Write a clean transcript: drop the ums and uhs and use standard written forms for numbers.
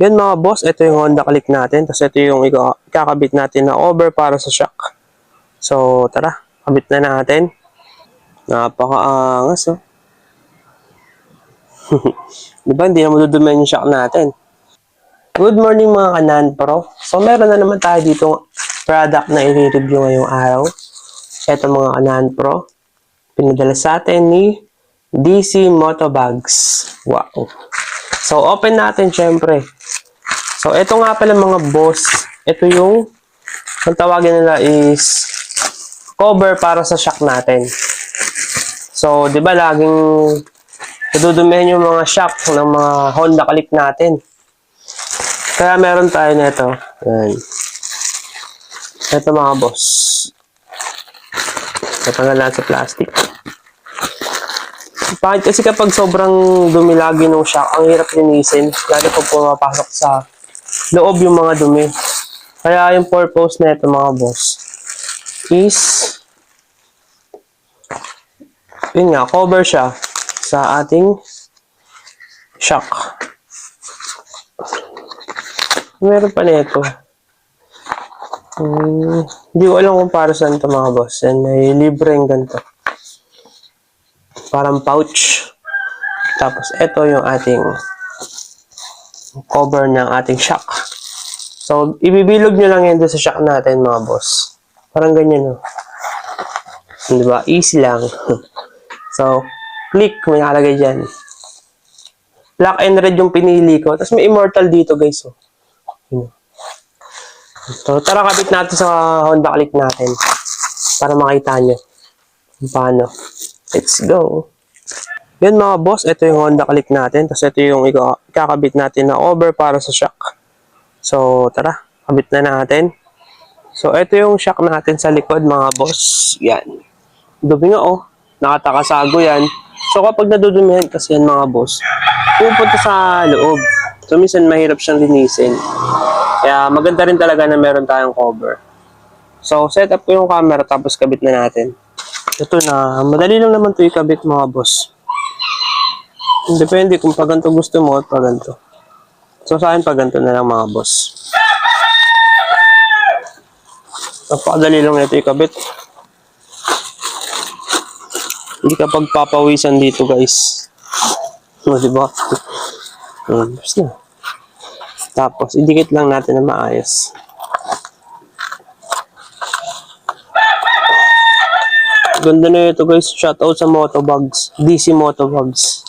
Yan mga boss, ito yung Honda Click natin. Tapos ito yung ikakabit natin na over para sa shock. So tara, kabit na natin. Napakaangas oh. Diba hindi na madudumihan yung shock natin. Good morning mga kanan pro. So meron na naman tayo dito product na i-review ngayong araw. Ito mga kanan pro. Pinadala sa atin ni DC Motobags. Wow. So open natin syempre. So ito nga pala mga boss. Ito yung ang tawagin nila is cover para sa shock natin. So, di ba laging nadudumihan yung mga shock ng mga Honda Click natin. Kaya meron tayo nito. Yan. Ito mga boss. Natanggal na sa plastic. Bakit kasi kapag sobrang dumi lagi ng shock, ang hirap linisin. Lalo pag pumapasok sa loob yung mga dumi. Kaya yung purpose na ito mga boss is yun nga, cover siya sa ating shock. Meron pa nito. Hindi ko alam kung para saan ito mga boss. And may libreng ganito. Parang pouch. Tapos ito yung ating cover ng ating shock. So, ibibilog nyo lang yan sa shock natin mga boss. Parang ganyan, no? Diba? Easy lang. So, click, may nakalagay dyan. Black and red yung pinili ko. Tapos may immortal dito, guys. Oh. So, tara kabit natin sa Honda Click natin. Para makita nyo kung paano. Let's go. Yan mga boss, ito yung Honda Click natin. Tapos ito yung ikakabit natin na over para sa shock. So, tara, kabit na natin. So, ito yung shock natin sa likod mga boss. Yan. Dumi nga oh. Nakatakasago yan. So, kapag nadudumihan kasi yan mga boss, pupunta sa loob. So, minsan mahirap siyang linisin. Kaya maganda rin talaga na meron tayong cover. So, set up ko yung camera tapos kabit na natin. Ito na. Madali lang naman ito ikabit mga boss. Depende kung paganto gusto mo at paganto. So, sa akin paganto na lang mga boss. Napakadali lang ito ikabit. Hindi ka pagpapawisan dito guys. O, diba? Basta na. Tapos, idikit lang natin na maayos. Ganda na ito guys. Shoutout sa Motobags. DC Motobags.